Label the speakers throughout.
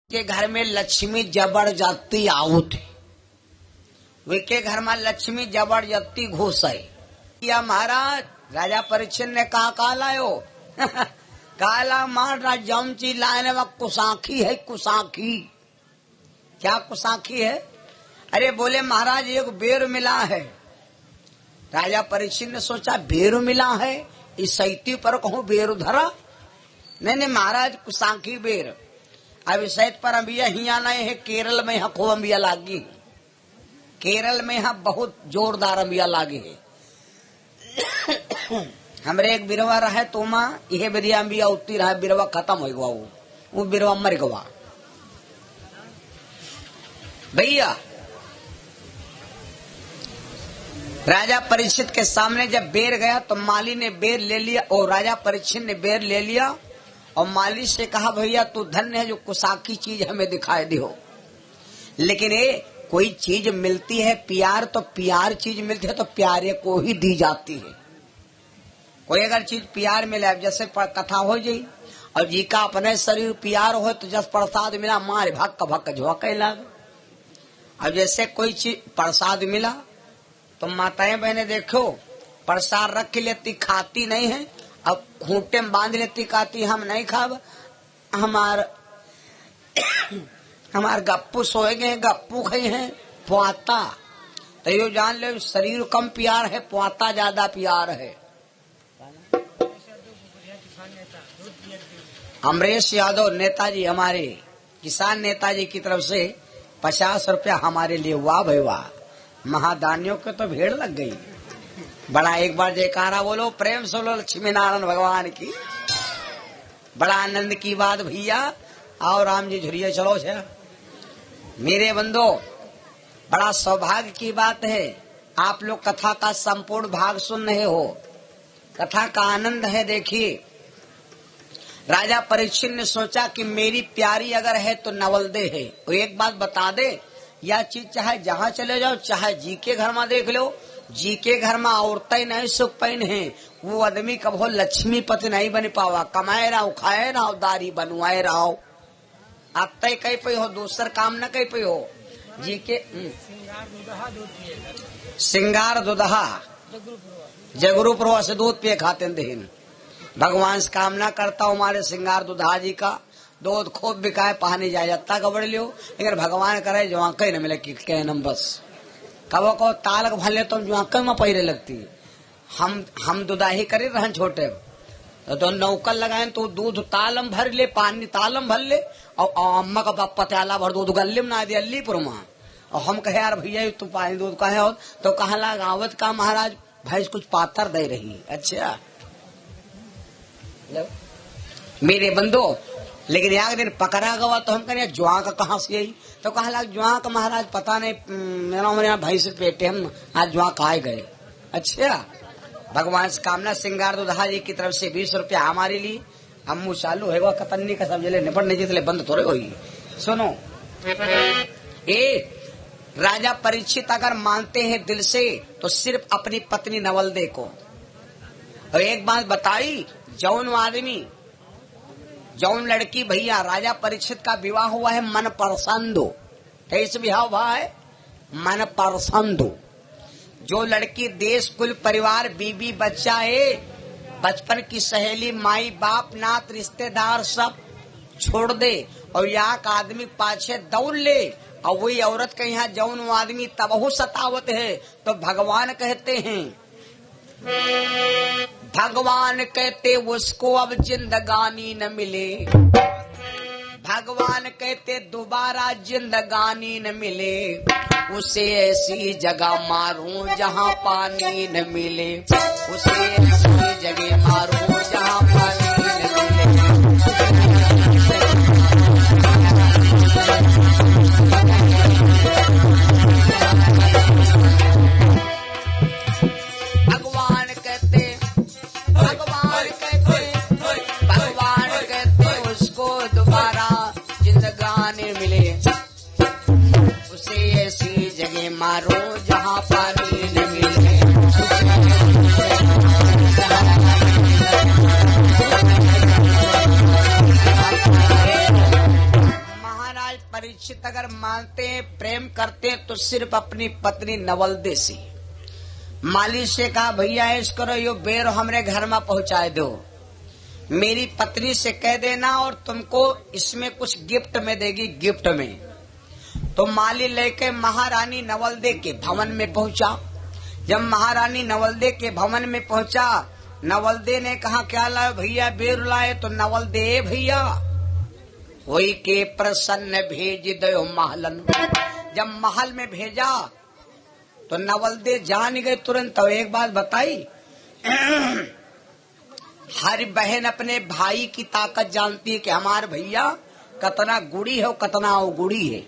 Speaker 1: के घर में लक्ष्मी जबरदस्ती आउट है, वे के घर में लक्ष्मी जबरदस्ती घुस है। या महाराज राजा परीक्षित ने कहा का लायो काला मार जम चीज लाने में कुसाखी है। कुसाखी क्या कुसाखी है? अरे बोले महाराज एक बेर मिला है। राजा परीक्षित ने सोचा बेर मिला है, इस सैती पर कहूँ बेर धरा। नहीं महाराज कुसाखी बेर। अब सैत पर अंबिया हिया नहीं है, केरल में यहाँ खूब अंबिया लागी है। केरल में यहाँ बहुत जोरदार अंबिया लागी है। हमरे एक बिरवा रहे तो माँ यह बिरिया अंबिया उठती रहा, बिरवा खत्म हो गवा, वो बिरवा मर गवा। भैया राजा परीक्षित के सामने जब बेर गया तो माली ने बेर ले लिया और राजा परीक्षित ने बेर ले लिया और माली से कहा भैया तू धन्य है जो कुसाकी चीज हमें दिखाई दियो। लेकिन ये कोई चीज मिलती है प्यार, तो प्यार चीज मिलती है तो प्यारे को ही दी जाती है। कोई अगर चीज प्यार मिले, जैसे कथा हो जाई और जी का अपने शरीर प्यार हो तो जस प्रसाद मिला मारे भक्क भक्क झोंके लग। अब जैसे कोई चीज प्रसाद मिला तो माताएं बहने देखो प्रसाद रख लेती, खाती नहीं है, अब खूंटे में बांध लेती, खाती हम नहीं खाब। हमार गप्पू सोए गए, गप्पू खाई है पुआता। तो यो जान ले शरीर कम प्यार है, पुआता ज्यादा प्यार है। अमरेश यादव नेताजी, हमारे किसान नेताजी की तरफ से 50 रुपया हमारे लिए। वाह भाई वाह, महादानियों के तो भीड़ लग गई। बड़ा एक बार जयकारा बोलो, प्रेम से बोलो लक्ष्मी नारायण भगवान की। बड़ा आनंद की बात भैया। आओ राम जी झुरिया चलो छे। मेरे बंदो बड़ा सौभाग्य की बात है, आप लोग कथा का संपूर्ण भाग सुन रहे हो। कथा का आनंद है। देखिए राजा परीक्षित ने सोचा कि मेरी प्यारी अगर है तो नवलदे है। और एक बात बता दे, यह चीज चाहे जहाँ चले जाओ, चाहे जी के घर में देख लो, जी के घर में औरतें नहीं सुख पैन है, वो आदमी कभो लक्ष्मीपति नहीं बन पावा। कमाए रहो, खाए रहो, दारी बनवाए रहो, अब तय कहीं पे हो, दूसर काम न कहीं पे हो। जी के सिंगार दुदहा जगरू पुरवा से दूध पिए खाते दिन। भगवान से कामना करता हूँ हमारे सिंगार दुधा जी का दूध खूब बिकाए, पहानी जाए जत्ता कबड़ लियो। लेकिन भगवान करे जो कहीं न मिले कि कहनम बस कबो को तालक भले तो जो में पहिरे लगती। हम दुदाही करे रहन छोटे तो नौकर लगाए तो दूध तालम भर ले, पानी तालम भर ले और अम्मा का पत्याला भर दूध गल्ले में ना दे अलीपुर में। और हम कहे यार भैया तू पानी दूध कहे हो तो कहा गावत का महाराज भैंस कुछ पातर दे रही। अच्छा मेरे बंदो, लेकिन एक दिन पकड़ा गवा तो हम कहें जुआ का कहाँ से आई, तो कहा लगा जुआ का महाराज पता नहीं, मेरा भैंस पेटे हम आज जुआ खाए गए। अच्छा भगवान से कामना सिंगार दुधा जी की तरफ से 20 रुपया हमारे लिए। हम चालू है वो कतन्नी का सब जले निपटने जितने बंद थोड़े हुई। सुनो ए राजा परीक्षित अगर मानते हैं दिल से तो सिर्फ अपनी पत्नी नवलदे को। और एक बात बताई, जौन आदमी जौन लड़की भैया राजा परीक्षित का विवाह हुआ है मन पसंद हो, कैसे विवाह हुआ है मन पसंद हो। जो लड़की देश कुल परिवार बीबी बच्चा है, बचपन की सहेली माई बाप नात रिश्तेदार सब छोड़ दे और यहाँ का आदमी पाछे दौड़ ले और वही औरत के यहाँ जौन आदमी तबहु सतावत है, तो भगवान कहते हैं, भगवान कहते उसको अब जिंदगानी न मिले। भगवान कहते दोबारा जिंदगानी न मिले, उसे ऐसी जगह मारूं जहां पानी न मिले। उसे ऐसी जगह मारूं जहां पानी न मिले। भगवान कहते उसको दोबारा जिंदगानी मिले, उसे ऐसी जगह मारो जहाँ पानी न मिले। महाराज परीक्षित अगर मानते हैं, प्रेम करते हैं तो सिर्फ अपनी पत्नी नवलदे से। माली से कहा भैया ऐसा करो, यो बेर हमरे घर में पहुंचाए दो, मेरी पत्नी से कह देना और तुमको इसमें कुछ गिफ्ट में देगी, गिफ्ट में। तो माली लेके महारानी नवलदे के भवन में पहुंचा। जब महारानी नवलदे के भवन में पहुंचा, नवलदे ने कहा क्या लाए भैया? बेर लाए। तो नवलदे भैया होई के प्रसन्न भेज दो महलन। जब महल में भेजा तो नवलदे जान गए तुरंत। तो एक बात बताई, हर बहन अपने भाई की ताकत जानती है कि हमारे भैया कतना गुड़ी है, कतना अवगुड़ी है,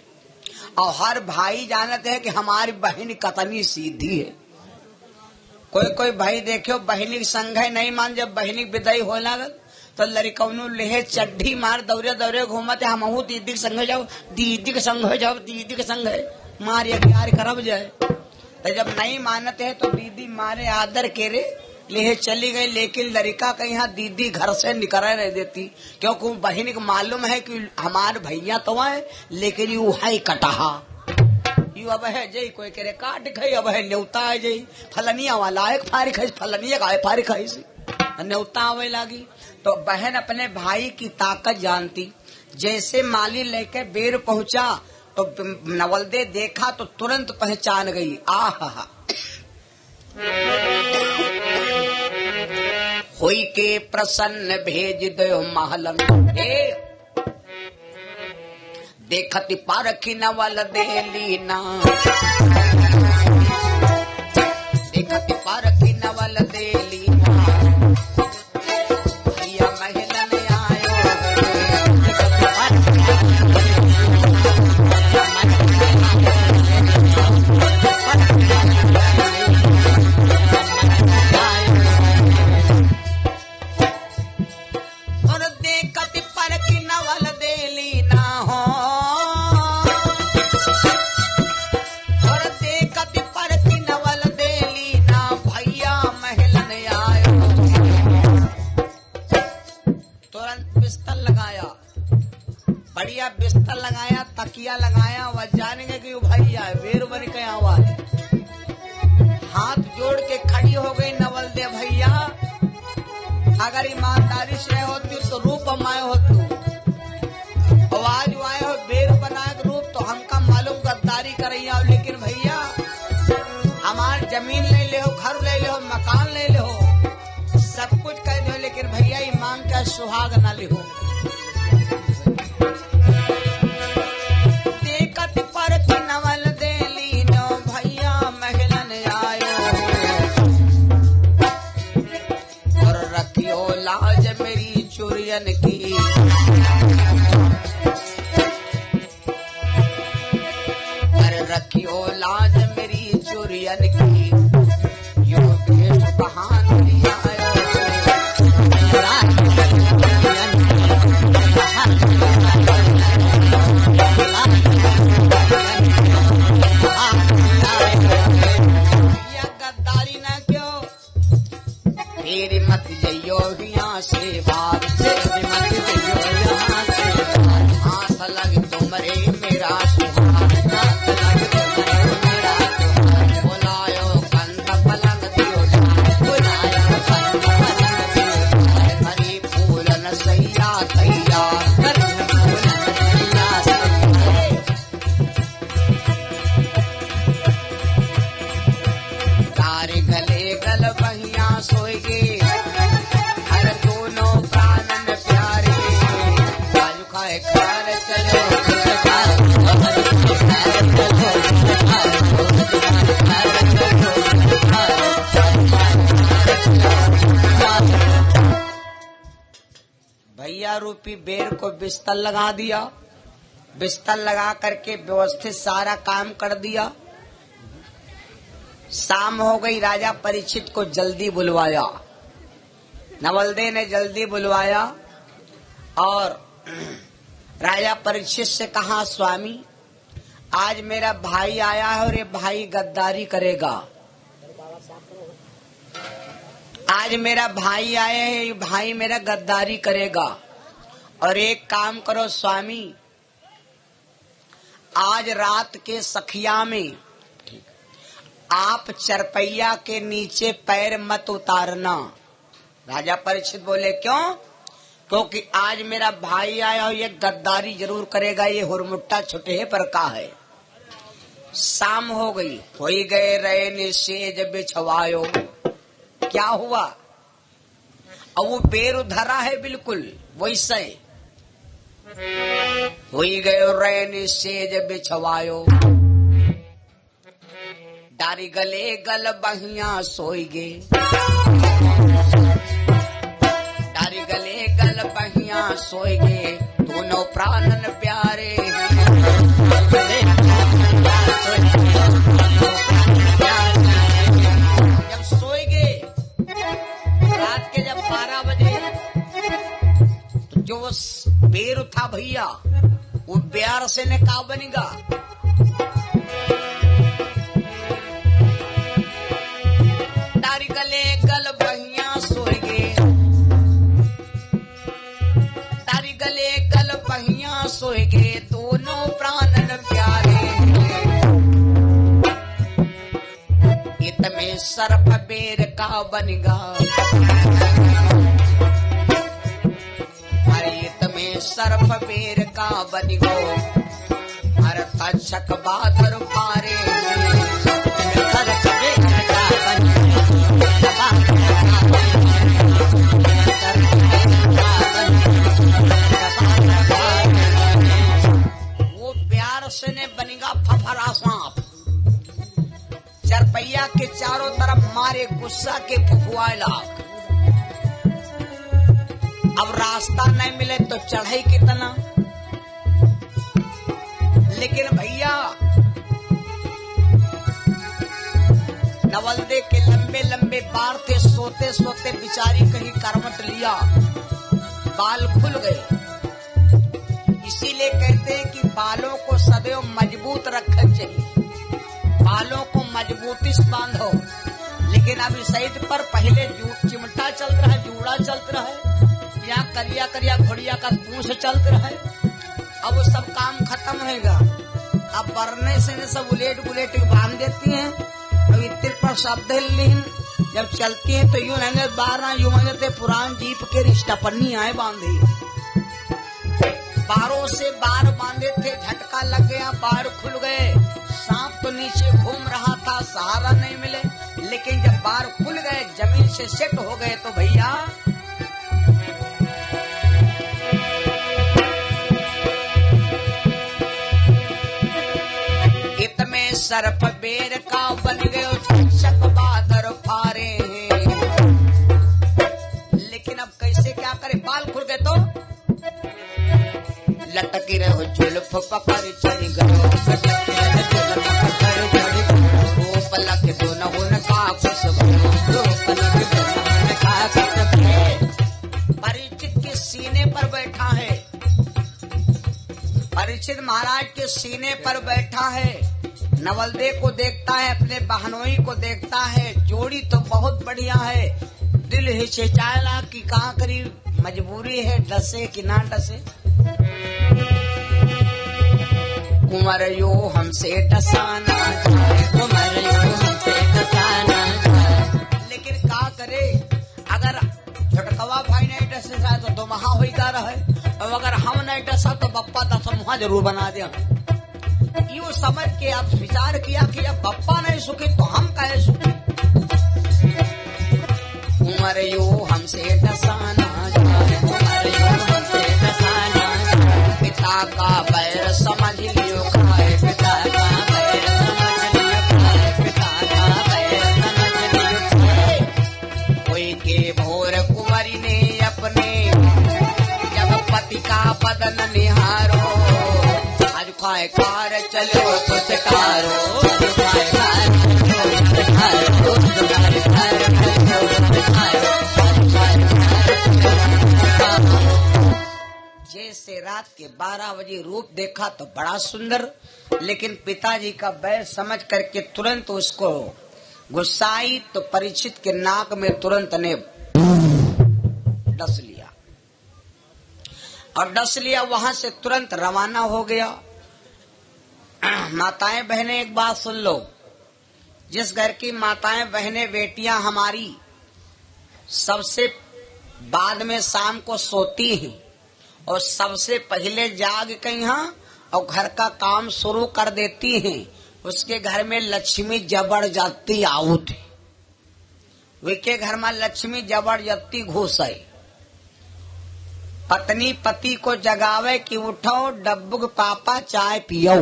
Speaker 1: और हर भाई जानते हैं कि हमारी बहन कतनी सीधी है। कोई कोई भाई देखो बहनी की संग है नहीं मान, जब बहनी विदाई हो लागल तो लड़कौनू लेहे चड्ढी मार दौरे दौरे घूमते, हम दीदी के संग जाओ, दीदी के संग हो जाओ, दीदी के संग है मार यार करब जाए। तो जब नहीं मानते हैं तो दीदी मारे आदर केरे लेहे चली गई। लेकिन लड़का का यहाँ दीदी घर से निकल नहीं देती, क्योंकि बहन को मालूम है कि हमारे भैया तो है लेकिन यू है कटहा, यू अब है जय कोई करे काट खाई, अब है न्योता है जय फलनिया वाला एक फारी खाई, फलनिया का फारी खाई से न्योता आवे लागी। तो बहन अपने भाई की ताकत जानती। जैसे माली लेके बेर पहुंचा तो नवलदे देखा तो तुरंत पहचान गई। आहा होई के प्रसन्न भेज दो महलन। देखती पारखी नवलदे लीना, देखती पारखी नवलदे लीना, भैया महलन आयो। और देखती पारखी नवलदे लीना हो, बढ़िया बिस्तर लगाया, तकिया लगाया, वह जानेंगे कि भैया बेर बन के आवाज। हाथ जोड़ के खड़ी हो गई नवलदे भैया, अगर ईमानदारी से होती तो रूप माए होती, आवाज आए हो बेर बनाए रूप तो हमका मालूम गद्दारी करैया। लेकिन भैया हमार जमीन ले ले हो, घर ले ले हो, मकान ले ले हो, सब कुछ कह दो, लेकिन भैया ईमान का सुहाग न ले हो। की पर रखियो लाज मेरी चुरियन की, यो भेष बहान लिया या गद्दारी ना क्यों, मेरी मत जइयो यहाँ से बात, हाथ लग तुमरे मेरा सुहाग, बुलायो कंद पलंग दियो, बुलायो कंद पलंग दियो, हरी फूलन सैया तैयार, तारे गले गल बहिया सोएगे, भैया रूपी बेर को बिस्तर लगा दिया। बिस्तर लगा करके व्यवस्थित सारा काम कर दिया। शाम हो गई, राजा परीक्षित को जल्दी बुलवाया। नवलदे ने जल्दी बुलवाया और राजा परीक्षित से कहा, स्वामी आज मेरा भाई आया है और ये भाई गद्दारी करेगा। आज मेरा भाई आया है, ये भाई मेरा गद्दारी करेगा। और एक काम करो स्वामी, आज रात के सखिया में आप चरपैया के नीचे पैर मत उतारना। राजा परीक्षित बोले क्यों? क्योंकि आज मेरा भाई आया हो, ये गद्दारी जरूर करेगा, ये हुरमुट्टा छुटे पर का है। शाम हो गई, हो गए रहे निषेज बिछवायो। क्या हुआ? अब वो बेर धरा है बिल्कुल वैसे। हो गए रहे निषेज बिछवायो, डारी गले गल बहिया सोईगे, डारी गले गल बहिया सोईगे, दोनों प्राणन प्यारे जब सोएगे रात के जब 12 बजे तो जो बेर था भैया वो प्यार से ने का बनेगा। डारी गले गल बहिया सोएगे, डारी गले गल बहिया सोएगे, दोनों प्राणन प्यारे में सर्प बेर का बनेगा। हरित में सर्प बेर का बनिगो, हर तक्षक बादर पारे सर्प बेर का वो प्यार से ने बनेगा फफरा सांप। चरपैया के चारों तरफ मारे गुस्सा के फुफुआला। अब रास्ता नहीं मिले तो चढ़ाई कितना। लेकिन भैया नवलदे के लंबे लंबे बाल थे, सोते सोते बिचारी कहीं करवट लिया, बाल खुल गए। इसीलिए कहते हैं कि बालों को सदैव मजबूत रखना चाहिए, बालों को मजबूती से बांधो। लेकिन अभी साइड पर पहले चिमटा चल रहा है, जूड़ा चलता रहा है, यहाँ करिया करिया घोड़िया का पूंछ चलता रहा है। अब वो सब काम खत्म होगा। अब बरने से सब उलेट गुलेट बांध देती हैं। अब इतने पर शब्द लीन जब चलती हैं तो यूं नहीं 12 यूं थे पुरान जीप के रिश्ता पन्नी आए बांधे, 12 से 12 बांधे थे, झटका लग गया, बाहर खुल गए। सांप तो नीचे घूम रहा था, सहारा नहीं मिले। लेकिन जब बार खुल गए, जमीन से सेट हो गए तो भैया इत में सर्प बेर का बन गए, तक्षक बादर फारे हैं। लेकिन अब कैसे क्या करे? बाल खुल गए तो लटकी रहो जुल्फ पकड़ चली गए, पलक दोनों परीक्षित के सीने पर बैठा है, परीक्षित महाराज के सीने पर बैठा है। नवलदे को देखता है, अपने बहनोई को देखता है। जोड़ी तो बहुत बढ़िया है, दिल हिचकिचाला कि कहाँ करी मजबूरी है, डसे कि ना डसे। कुंवर यो हमसे डसाना जाए, कुंवर यो हमसे डसाना जाए। लेकिन क्या करे? अगर झटकवा भाई नहीं डसे जाए तो दो महा होगा रहे, और अगर हम नहीं डसा तो बप्पा दस मुहा जरूर बना दे। यूं समझ के आप विचार किया कि जब बप्पा नहीं सुखी तो हम कैसे सुखी। कुंवर यो हमसे डसाना जाए, कुंवर यो हमसे डसाना जाए। पिता का बैर समझ लियो खाए, पिता का बैर समझ लियो खाए, पिता का बैर समझ लियो खाए। कोई के भोर कुंवरी ने अपने जब पति का बदन निहारो, आज खाए कार चलो तो चकारो, खाए कार जैसे रात के 12 बजे रूप देखा तो बड़ा सुंदर, लेकिन पिताजी का बैर समझ करके तुरंत उसको गुस्साई तो परीक्षित के नाक में तुरंत ने डस लिया, और डस लिया। वहां से तुरंत रवाना हो गया। माताएं बहनें एक बात सुन लो, जिस घर की माताएं बहनें बेटियां हमारी सबसे बाद में शाम को सोती हैं और सबसे पहले जाग के यहाँ और घर का काम शुरू कर देती हैं, उसके घर में लक्ष्मी जबरदस्ती आउट है। वे के घर में लक्ष्मी जबरदस्ती घुस है। पत्नी पति को जगावे कि उठो डब्बुक पापा चाय पियो,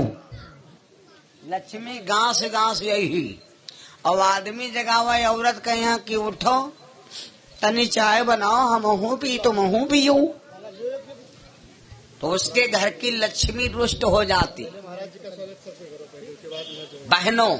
Speaker 1: लक्ष्मी गांस गांस यही। और आदमी जगावे औरत के यहाँ कि उठो तनी चाय बनाओ, हम हूँ पी तुम हूँ पियो, तो उसके घर की लक्ष्मी रुष्ट हो जाती। बहनों